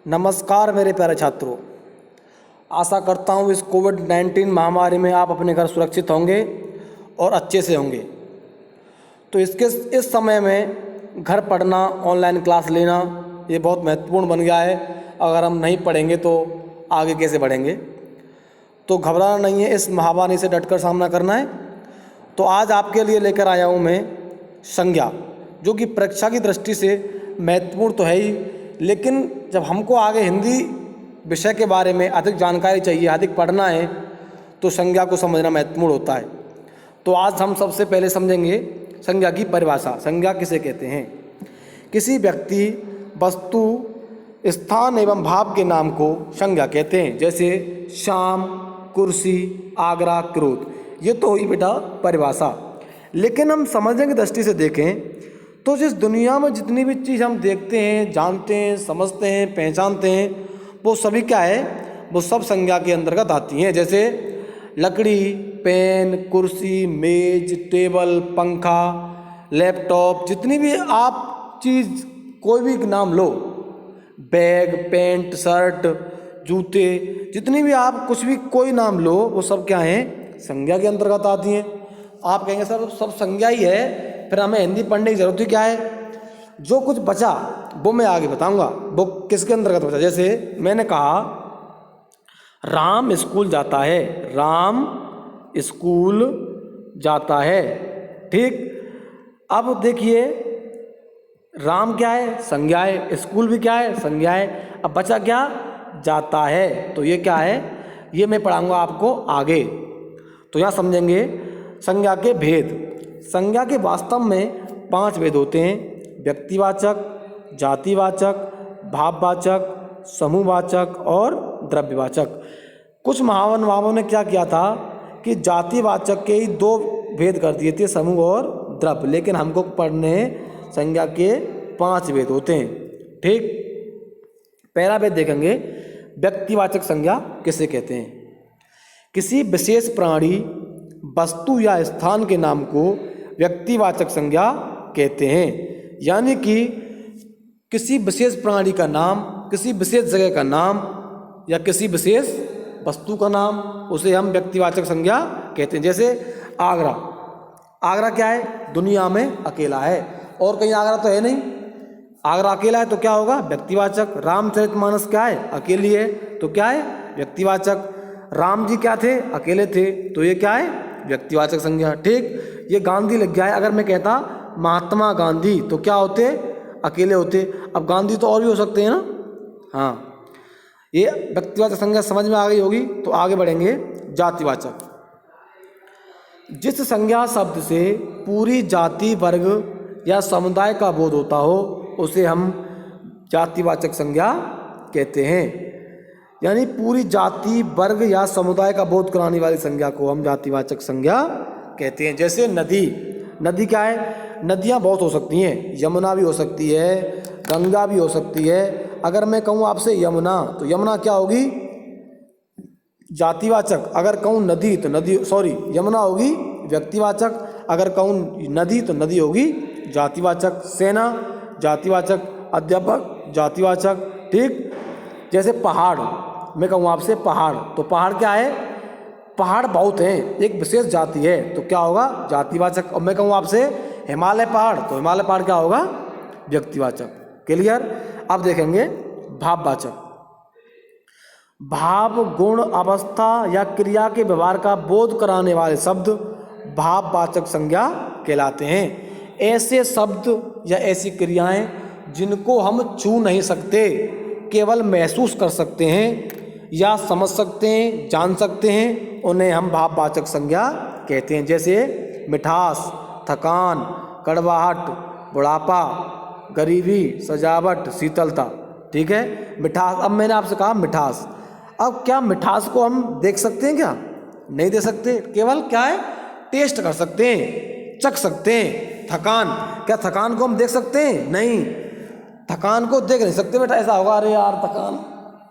नमस्कार मेरे प्यारे छात्रों। आशा करता हूँ इस कोविड-19 महामारी में आप अपने घर सुरक्षित होंगे और अच्छे से होंगे। तो इस समय में घर पढ़ना, ऑनलाइन क्लास लेना ये बहुत महत्वपूर्ण बन गया है। अगर हम नहीं पढ़ेंगे तो आगे कैसे बढ़ेंगे। तो घबराना नहीं है, इस महामारी से डटकर सामना करना है। तो आज आपके लिए लेकर आया हूँ मैं संज्ञा, जो कि परीक्षा की दृष्टि से महत्वपूर्ण तो है ही, लेकिन जब हमको आगे हिंदी विषय के बारे में अधिक जानकारी चाहिए, अधिक पढ़ना है, तो संज्ञा को समझना महत्वपूर्ण होता है। तो आज हम सबसे पहले समझेंगे संज्ञा की परिभाषा। संज्ञा किसे कहते हैं? किसी व्यक्ति, वस्तु, स्थान एवं भाव के नाम को संज्ञा कहते हैं। जैसे शाम, कुर्सी, आगरा, क्रोध। ये तो हुई बेटा परिभाषा। लेकिन हम समझने की दृष्टि से देखें तो जिस दुनिया में जितनी भी चीज़ हम देखते हैं, जानते हैं, समझते हैं, पहचानते हैं, वो सभी क्या है? वो सब संज्ञा के अंतर्गत आती हैं। जैसे लकड़ी, पेन, कुर्सी, मेज, टेबल, पंखा, लैपटॉप, जितनी भी आप चीज़ कोई भी नाम लो, बैग, पैंट, शर्ट, जूते, जितनी भी आप कुछ भी कोई नाम लो, वो सब क्या हैं? संज्ञा के अंतर्गत आती हैं। आप कहेंगे सर सब संज्ञा ही है, फिर हमें हिंदी पढ़ने की जरूरत ही क्या है? जो कुछ बचा वो मैं आगे बताऊंगा, वो किसके अंतर्गत बचा। जैसे मैंने कहा राम स्कूल जाता है, राम स्कूल जाता है, ठीक। अब देखिए राम क्या है? संज्ञा है। स्कूल भी क्या है? संज्ञा है। अब बचा क्या? जाता है। तो ये क्या है? ये मैं पढ़ाऊंगा आपको आगे। तो यहाँ समझेंगे संज्ञा के भेद। संज्ञा के वास्तव में 5 भेद होते हैं: व्यक्तिवाचक, जातिवाचक, भाववाचक, समूहवाचक और द्रव्यवाचक। कुछ महानुभावों ने क्या किया था कि जातिवाचक के ही 2 भेद कर दिए थे, समूह और द्रव्य। लेकिन हमको पढ़ने संज्ञा के 5 भेद होते हैं, ठीक। पहला भेद देखेंगे, व्यक्तिवाचक संज्ञा किसे कहते हैं? किसी विशेष प्राणी, वस्तु या स्थान के नाम को व्यक्तिवाचक संज्ञा कहते हैं। यानी कि किसी विशेष प्राणी का नाम, किसी विशेष जगह का नाम या किसी विशेष वस्तु का नाम, उसे हम व्यक्तिवाचक संज्ञा कहते हैं। जैसे आगरा। आगरा क्या है? दुनिया में अकेला है, और कहीं आगरा तो है नहीं। आगरा अकेला है तो क्या होगा? व्यक्तिवाचक। रामचरितमानस क्या है? अकेली है, तो क्या है? व्यक्तिवाचक। राम जी क्या थे? अकेले थे, तो ये क्या है? व्यक्तिवाचक संज्ञा, ठीक। ये गांधी लग गया है। अगर मैं कहता महात्मा गांधी, तो क्या होते? अकेले होते। अब गांधी तो और भी हो सकते हैं ना। हाँ, ये व्यक्तिवाचक संज्ञा समझ में आ गई होगी। तो आगे बढ़ेंगे, जातिवाचक। जिस संज्ञा शब्द से पूरी जाति, वर्ग या समुदाय का बोध होता हो, उसे हम जातिवाचक संज्ञा कहते हैं। यानी पूरी जाति, वर्ग या समुदाय का बोध कराने वाली संज्ञा को हम जातिवाचक संज्ञा कहते हैं। जैसे नदी। नदी क्या है? नदियाँ बहुत हो सकती हैं। यमुना भी हो सकती है, गंगा भी हो सकती है। अगर मैं कहूँ आपसे यमुना, तो यमुना क्या होगी? जातिवाचक। अगर कहूँ नदी, तो नदी, यमुना होगी व्यक्तिवाचक। अगर कहूँ नदी, तो नदी होगी जातिवाचक। सेना जातिवाचक, अध्यापक जातिवाचक, ठीक। जैसे पहाड़, मैं कहूँ आपसे पहाड़, तो पहाड़ क्या है? पहाड़ बहुत हैं, एक विशेष जाति है, तो क्या होगा? जातिवाचक। और मैं कहूँ आपसे हिमालय पहाड़, तो हिमालय पहाड़ क्या होगा? व्यक्तिवाचक। क्लियर? अब देखेंगे भाववाचक। भाव, गुण, अवस्था या क्रिया के व्यवहार का बोध कराने वाले शब्द भाववाचक संज्ञा कहलाते हैं। ऐसे शब्द या ऐसी क्रियाएं जिनको हम छू नहीं सकते, केवल महसूस कर सकते हैं या समझ सकते हैं, जान सकते हैं, उन्हें हम भाववाचक संज्ञा कहते हैं। जैसे मिठास, थकान, कड़वाहट, बुढ़ापा, गरीबी, सजावट, शीतलता, ठीक है। मिठास। अब मैंने आपसे कहा मिठास। अब क्या मिठास को हम देख सकते हैं? क्या नहीं देख सकते, केवल क्या है? टेस्ट कर सकते हैं, चख सकते हैं। थकान, क्या थकान को हम देख सकते हैं? नहीं, थकान को देख नहीं सकते बेटा। ऐसा होगा अरे यार थकान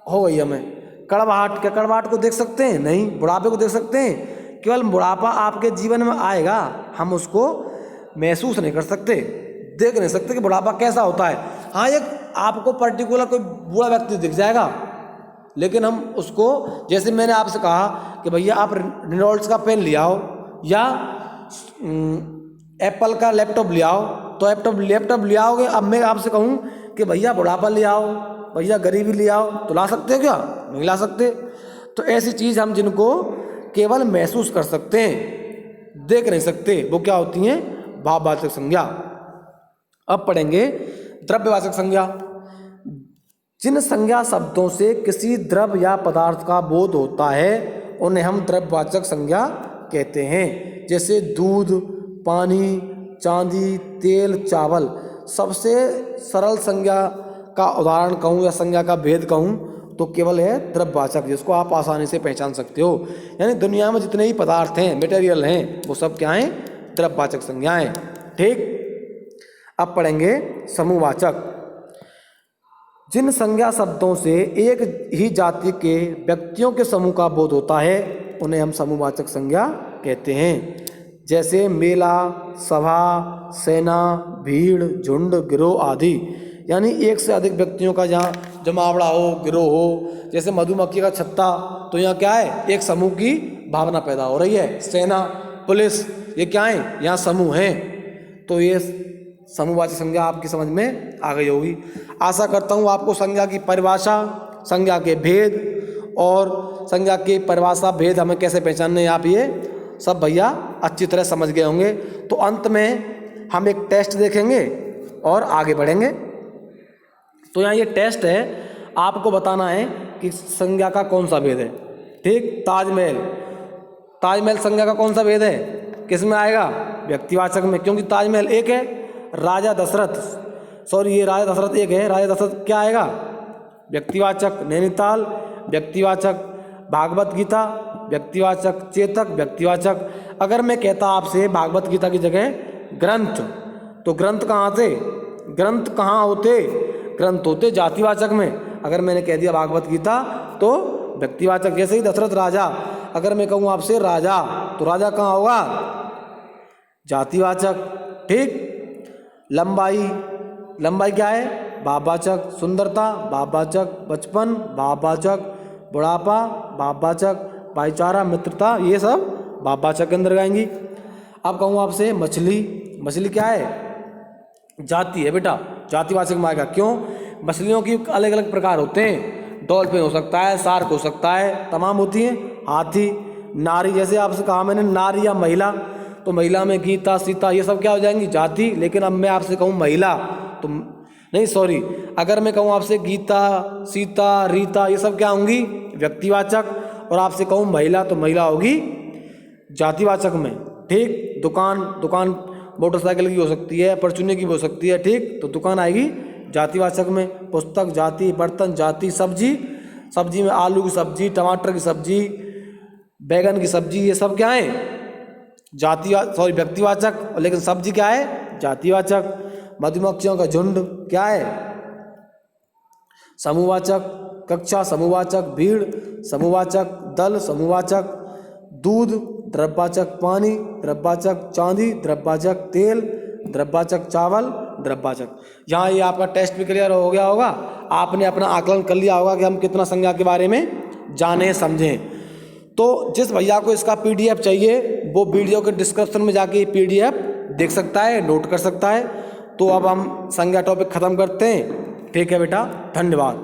हो गई हमें। कड़वाहट, क्या कड़वाहट को देख सकते हैं? नहीं। बुढ़ापे को देख सकते हैं? केवल बुढ़ापा आपके जीवन में आएगा, हम उसको महसूस नहीं कर सकते, देख नहीं सकते कि बुढ़ापा कैसा होता है। हाँ, एक आपको पर्टिकुलर कोई बूढ़ा व्यक्ति दिख जाएगा, लेकिन हम उसको, जैसे मैंने आपसे कहा कि भैया आप रेनॉल्ड्स का पेन ले आओ या एप्पल का लैपटॉप ले आओ, तो लैपटॉप ले आओगे। अब मैं आपसे कहूँ कि भैया बुढ़ापा ले आओ, भैया गरीबी ले आओ, तो ला सकते हो क्या? नहीं ला सकते। तो ऐसी चीज़ हम जिनको केवल महसूस कर सकते हैं, देख नहीं सकते, वो क्या होती हैं? भाववाचक संज्ञा। अब पढ़ेंगे द्रव्यवाचक संज्ञा। जिन संज्ञा शब्दों से किसी द्रव्य या पदार्थ का बोध होता है उन्हें हम द्रव्यवाचक संज्ञा कहते हैं। जैसे दूध, पानी, चांदी, तेल, चावल। सबसे सरल संज्ञा का उदाहरण कहूँ या संज्ञा का भेद कहूँ तो केवल है द्रव्यवाचक, जिसको आप आसानी से पहचान सकते हो। यानी दुनिया में जितने ही पदार्थ हैं, मटेरियल हैं, वो सब क्या हैं? द्रव्यवाचक संज्ञाएं। ठीक। अब पढ़ेंगे समूहवाचक। जिन संज्ञा शब्दों से एक ही जाति के व्यक्तियों के समूह का बोध होता है उन्हें हम समूहवाचक संज्ञा कहते हैं। जैसे मेला, सभा, सेना, भीड़, झुंड, गिरोह आदि। यानी एक से अधिक व्यक्तियों का जहाँ जमावड़ा हो, गिरोह हो, जैसे मधुमक्खी का छत्ता, तो यहाँ क्या है? एक समूह की भावना पैदा हो रही है। सेना, पुलिस, ये क्या है? यहाँ समूह हैं। तो ये समूहवाचक संज्ञा आपकी समझ में आ गई होगी। आशा करता हूँ आपको संज्ञा की परिभाषा, संज्ञा के भेद और संज्ञा की परिभाषा भेद हमें कैसे पहचानने हैं, आप ये सब भैया अच्छी तरह समझ गए होंगे। तो अंत में हम एक टेस्ट देखेंगे और आगे बढ़ेंगे। तो यहाँ ये टेस्ट है, आपको बताना है कि संज्ञा का कौन सा भेद है। ठीक। ताजमहल, ताजमहल संज्ञा का कौन सा भेद है? किस में आएगा? व्यक्तिवाचक में, क्योंकि ताजमहल एक है। राजा दशरथ, ये राजा दशरथ एक है, राजा दशरथ क्या आएगा? व्यक्तिवाचक। नैनीताल व्यक्तिवाचक। भागवत गीता व्यक्तिवाचक। चेतक व्यक्तिवाचक। अगर मैं कहता आपसे भागवत गीता की जगह ग्रंथ, तो ग्रंथ कहाँ से? ग्रंथ कहाँ होते? ग्रंथ होते जातिवाचक में। अगर मैंने कह दिया भागवत गीता तो व्यक्तिवाचक। जैसे ही दशरथ राजा, अगर मैं कहूँ आपसे राजा, तो राजा कहाँ होगा? जातिवाचक। ठीक। लंबाई, लंबाई क्या है? भाववाचक। सुंदरता भाववाचक। बचपन भाववाचक। बुढ़ापा भाववाचक। भाईचारा, मित्रता, ये सब भाववाचक के अंदर आएंगी। अब कहूँ आपसे मछली, मछली क्या है? जाति है बेटा, जातिवाचक में आएगा। क्यों? मछलियों की अलग अलग प्रकार होते हैं। डॉल्फिन हो सकता है, शार्क हो सकता है, तमाम होती हैं। हाथी, नारी, जैसे आपसे कहा मैंने नारी या महिला, तो महिला में गीता, सीता, ये सब क्या हो जाएंगी? जाति। लेकिन अब मैं आपसे कहूँ महिला, तो नहीं, अगर मैं कहूँ आपसे गीता, सीता, रीता, ये सब क्या होंगी? व्यक्तिवाचक। और आपसे कहूँ महिला, तो महिला होगी जातिवाचक में। ठीक। दुकान, दुकान मोटरसाइकिल की हो सकती है, परचूने की भी हो सकती है। ठीक। तो दुकान आएगी जातिवाचक में। पुस्तक जाति, बर्तन जाति, सब्जी, सब्जी में आलू की सब्जी, टमाटर की सब्जी, बैगन की सब्जी, ये सब क्या है? व्यक्तिवाचक। लेकिन सब्जी क्या है? जातिवाचक। मधुमक्खियों का झुंड क्या है? समूहवाचक। कक्षा समूहवाचक। भीड़ समूहवाचक। दल समूहवाचक। दूध द्रव्यवाचक। पानी द्रव्यवाचक। चांदी द्रव्यवाचक। तेल द्रव्यवाचक। चावल द्रव्यवाचक। यहाँ ये आपका टेस्ट भी क्लियर हो गया होगा। आपने अपना आकलन कर लिया होगा कि हम कितना संज्ञा के बारे में जाने समझें। तो जिस भैया को इसका PDF चाहिए वो वीडियो के डिस्क्रिप्शन में जाके PDF देख सकता है, नोट कर सकता है। तो अब हम संज्ञा टॉपिक ख़त्म करते हैं। ठीक है बेटा, धन्यवाद।